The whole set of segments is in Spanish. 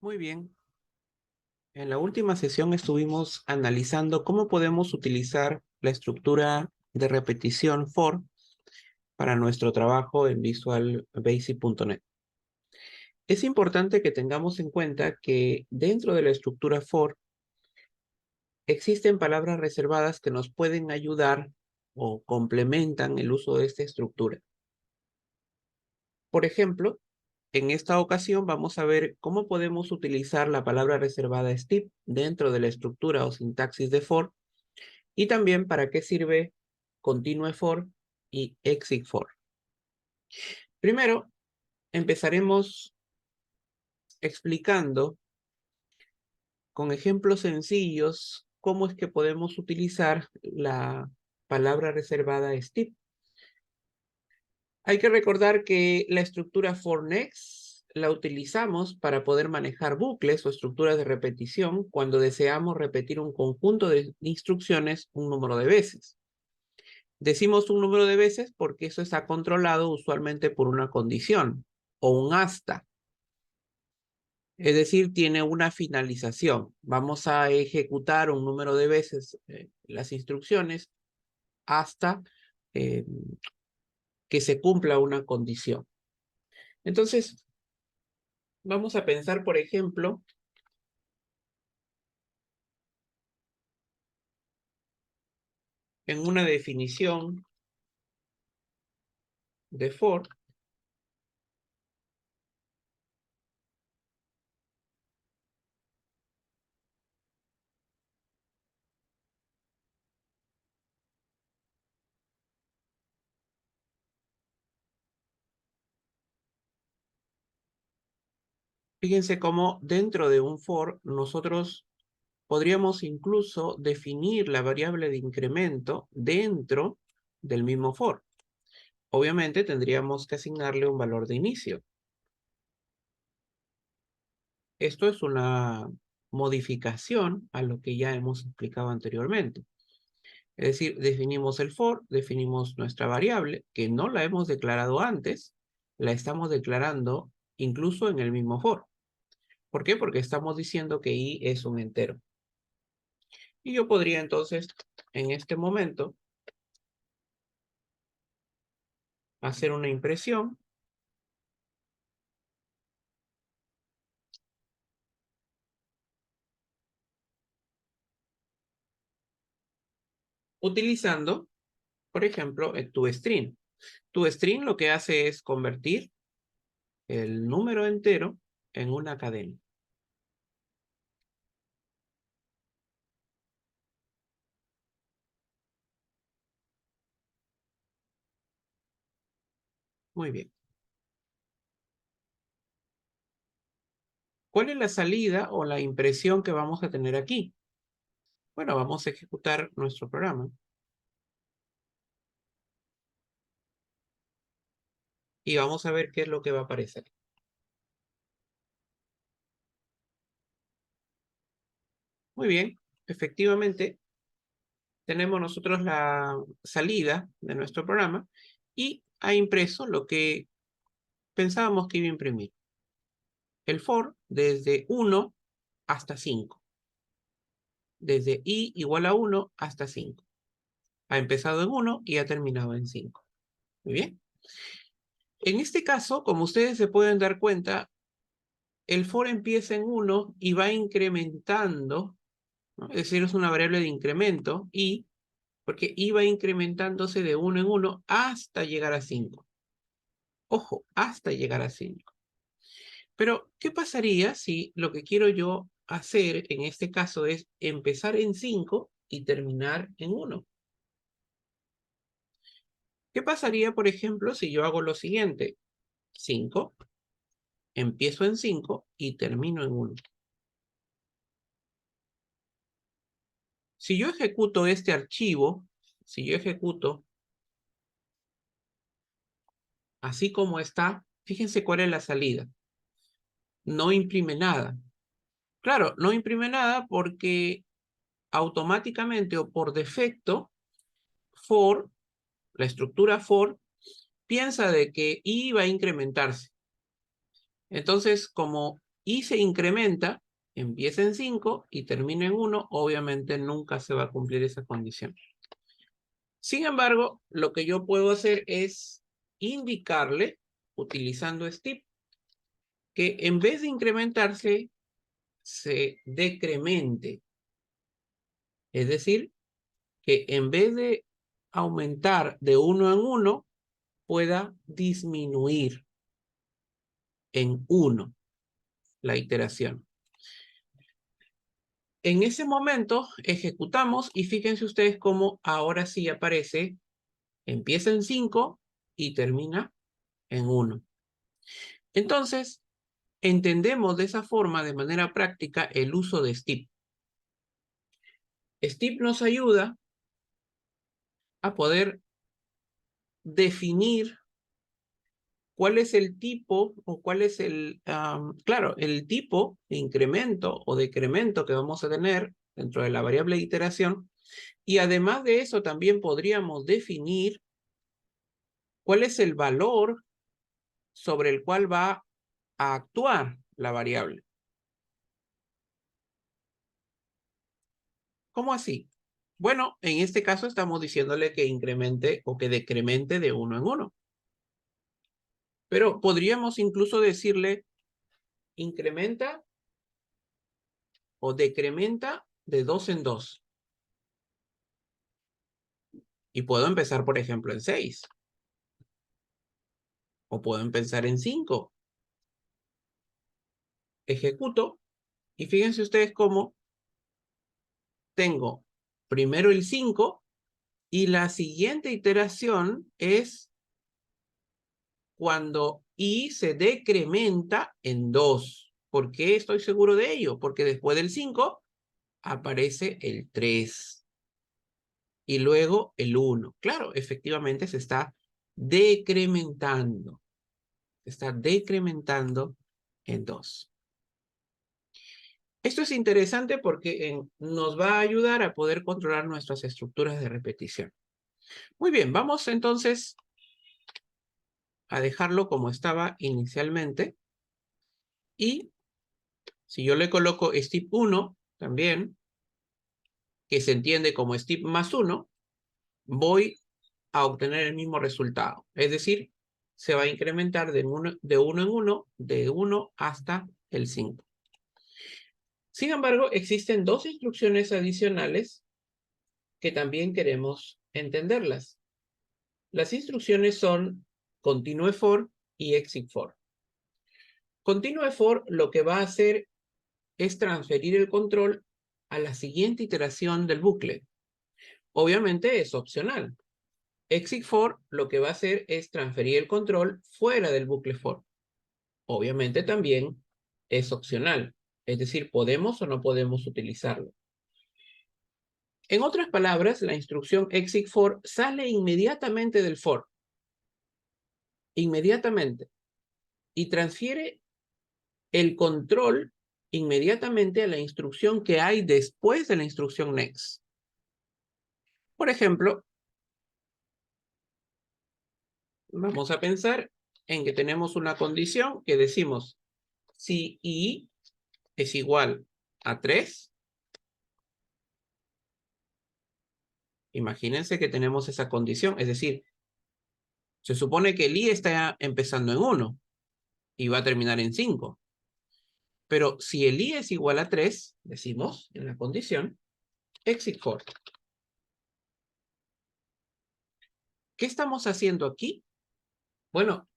Muy bien. En la última sesión estuvimos analizando cómo podemos utilizar la estructura de repetición for para nuestro trabajo en Visual Basic.net. Es importante que tengamos en cuenta que dentro de la estructura for existen palabras reservadas que nos pueden ayudar o complementan el uso de esta estructura. Por ejemplo, en esta ocasión vamos a ver cómo podemos utilizar la palabra reservada STIP dentro de la estructura o sintaxis de for y también para qué sirve Continue for y Exit for. Primero, empezaremos explicando con ejemplos sencillos cómo es que podemos utilizar la palabra reservada STIP. Hay que recordar que la estructura for next la utilizamos para poder manejar bucles o estructuras de repetición cuando deseamos repetir un conjunto de instrucciones un número de veces. Decimos un número de veces porque eso está controlado usualmente por una condición o un hasta. Es decir, tiene una finalización. Vamos a ejecutar un número de veces las instrucciones hasta que se cumpla una condición. Entonces, vamos a pensar, por ejemplo, en una definición de for. Fíjense cómo dentro de un for nosotros podríamos incluso definir la variable de incremento dentro del mismo for. Obviamente tendríamos que asignarle un valor de inicio. Esto es una modificación a lo que ya hemos explicado anteriormente. Es decir, definimos el for, definimos nuestra variable, que no la hemos declarado antes, la estamos declarando incluso en el mismo for. ¿Por qué? Porque estamos diciendo que i es un entero. Y yo podría entonces, en este momento, hacer una impresión utilizando, por ejemplo, el toString. ToString lo que hace es convertir el número entero en una cadena. Muy bien. ¿Cuál es la salida o la impresión que vamos a tener aquí? Bueno, vamos a ejecutar nuestro programa. Y vamos a ver qué es lo que va a aparecer. Muy bien, efectivamente, tenemos nosotros la salida de nuestro programa y ha impreso lo que pensábamos que iba a imprimir. El for desde 1 hasta 5. Desde i igual a 1 hasta 5. Ha empezado en 1 y ha terminado en 5. Muy bien. En este caso, como ustedes se pueden dar cuenta, el for empieza en 1 y va incrementando, ¿no? Es decir, es una variable de incremento, y porque i va incrementándose de 1 en 1 hasta llegar a 5. Ojo, hasta llegar a 5. Pero, ¿qué pasaría si lo que quiero yo hacer en este caso es empezar en 5 y terminar en 1? ¿Qué pasaría, por ejemplo, si yo hago lo siguiente? 5, empiezo en 5 y termino en 1. Si yo ejecuto este archivo, si yo ejecuto así como está, fíjense cuál es la salida. No imprime nada. Claro, no imprime nada porque automáticamente o por defecto, for, la estructura for, piensa de que i va a incrementarse. Entonces, como y se incrementa, empieza en 5 y termina en 1, obviamente nunca se va a cumplir esa condición. Sin embargo, lo que yo puedo hacer es indicarle, utilizando STIP, que en vez de incrementarse, se decremente. Es decir, que en vez de aumentar de 1 en 1, pueda disminuir en 1 la iteración. En ese momento ejecutamos y fíjense ustedes cómo ahora sí aparece, empieza en 5 y termina en 1. Entonces, entendemos de esa forma, de manera práctica, el uso de STIP. STIP nos ayuda a poder definir cuál es el tipo o cuál es claro, el tipo de incremento o decremento que vamos a tener dentro de la variable de iteración. Y además de eso, también podríamos definir cuál es el valor sobre el cual va a actuar la variable. ¿Cómo así? Bueno, en este caso estamos diciéndole que incremente o que decremente de 1 en 1. Pero podríamos incluso decirle incrementa o decrementa de 2 en 2. Y puedo empezar, por ejemplo, en 6. O puedo empezar en 5. Ejecuto. Y fíjense ustedes cómo tengo primero el 5 y la siguiente iteración es cuando i se decrementa en 2. ¿Por qué estoy seguro de ello? Porque después del 5 aparece el 3. Y luego el 1. Claro, efectivamente se está decrementando. Se está decrementando en 2. Esto es interesante porque nos va a ayudar a poder controlar nuestras estructuras de repetición. Muy bien, vamos entonces a dejarlo como estaba inicialmente. Y si yo le coloco STIP 1 también, que se entiende como STIP más 1, voy a obtener el mismo resultado. Es decir, se va a incrementar de 1 en 1, de 1 hasta el 5. Sin embargo, existen dos instrucciones adicionales que también queremos entenderlas. Las instrucciones son continue for y exit for. Continue for lo que va a hacer es transferir el control a la siguiente iteración del bucle. Obviamente es opcional. Exit for lo que va a hacer es transferir el control fuera del bucle for. Obviamente también es opcional. Es decir, podemos o no podemos utilizarlo. En otras palabras, la instrucción exit for sale inmediatamente del for. Inmediatamente. Y transfiere el control inmediatamente a la instrucción que hay después de la instrucción next. Por ejemplo, vamos a pensar en que tenemos una condición que decimos si i es igual a 3, imagínense que tenemos esa condición, es decir, se supone que el i está empezando en 1 y va a terminar en 5. Pero si el i es igual a 3, decimos en la condición, exit for. ¿Qué estamos haciendo aquí? Bueno,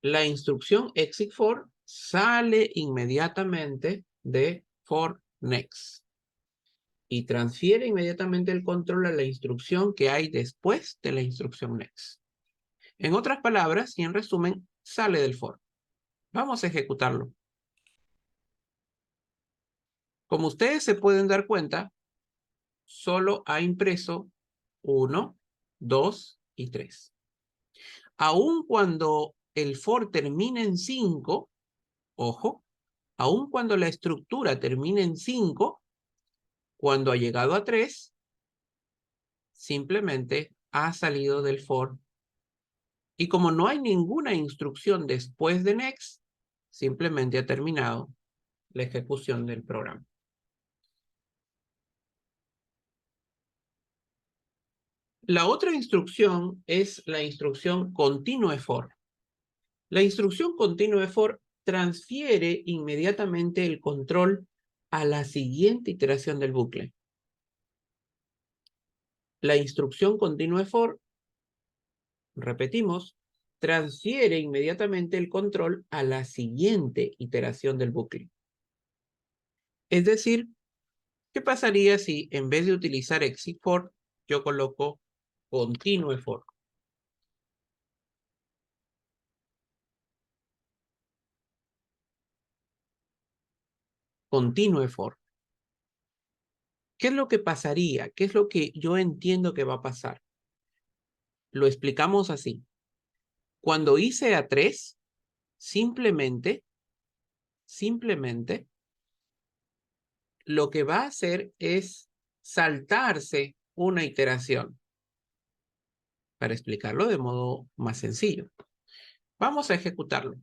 la instrucción exit for sale inmediatamente de for next y transfiere inmediatamente el control a la instrucción que hay después de la instrucción next. En otras palabras, y en resumen, sale del for. Vamos a ejecutarlo. Como ustedes se pueden dar cuenta, solo ha impreso 1, 2 y 3. Aun cuando el for termina en 5, ojo, aun cuando la estructura termina en 5, cuando ha llegado a 3, simplemente ha salido del for. Y como no hay ninguna instrucción después de next, simplemente ha terminado la ejecución del programa. La otra instrucción es la instrucción continue for. La instrucción continue for transfiere inmediatamente el control a la siguiente iteración del bucle. La instrucción continue for, repetimos, transfiere inmediatamente el control a la siguiente iteración del bucle. Es decir, ¿qué pasaría si en vez de utilizar exit for, yo coloco continue for? Continue for. ¿Qué es lo que pasaría? ¿Qué es lo que yo entiendo que va a pasar? Lo explicamos así. Cuando hice a 3, simplemente, lo que va a hacer es saltarse una iteración. Para explicarlo de modo más sencillo. Vamos a ejecutarlo.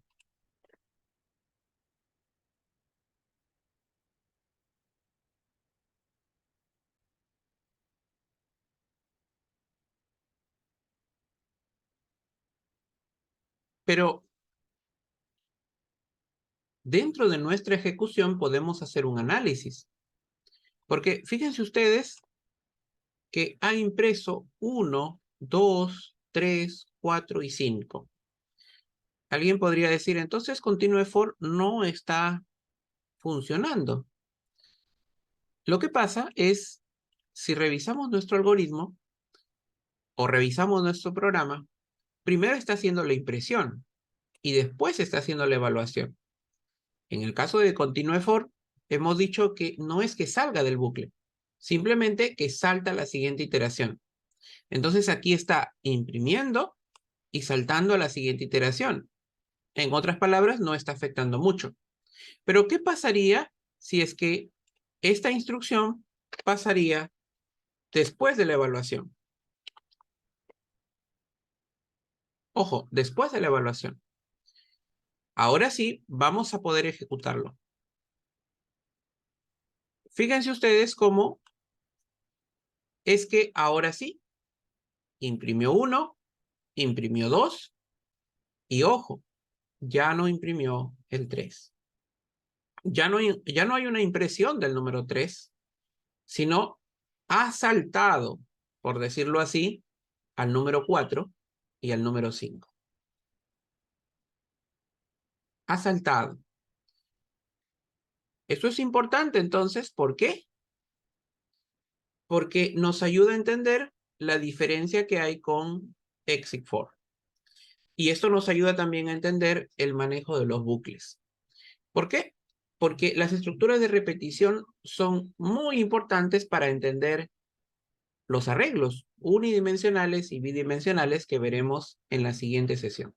Pero dentro de nuestra ejecución podemos hacer un análisis. Porque fíjense ustedes que ha impreso 1, 2, 3, 4 y 5. Alguien podría decir, entonces continue for no está funcionando. Lo que pasa es, si revisamos nuestro algoritmo o revisamos nuestro programa, primero está haciendo la impresión y después está haciendo la evaluación. En el caso de continue for, hemos dicho que no es que salga del bucle, simplemente que salta a la siguiente iteración. Entonces aquí está imprimiendo y saltando a la siguiente iteración. En otras palabras, no está afectando mucho. Pero ¿qué pasaría si es que esta instrucción pasaría después de la evaluación? Ojo, después de la evaluación. Ahora sí, vamos a poder ejecutarlo. Fíjense ustedes cómo es que ahora sí, imprimió 1, imprimió 2 y ojo, ya no imprimió el 3. Ya no hay una impresión del número 3, sino ha saltado, por decirlo así, al número 4 y al número 5. Ha saltado. Esto es importante entonces, ¿por qué? Porque nos ayuda a entender la diferencia que hay con exit for. Y esto nos ayuda también a entender el manejo de los bucles. ¿Por qué? Porque las estructuras de repetición son muy importantes para entender los arreglos unidimensionales y bidimensionales que veremos en la siguiente sesión.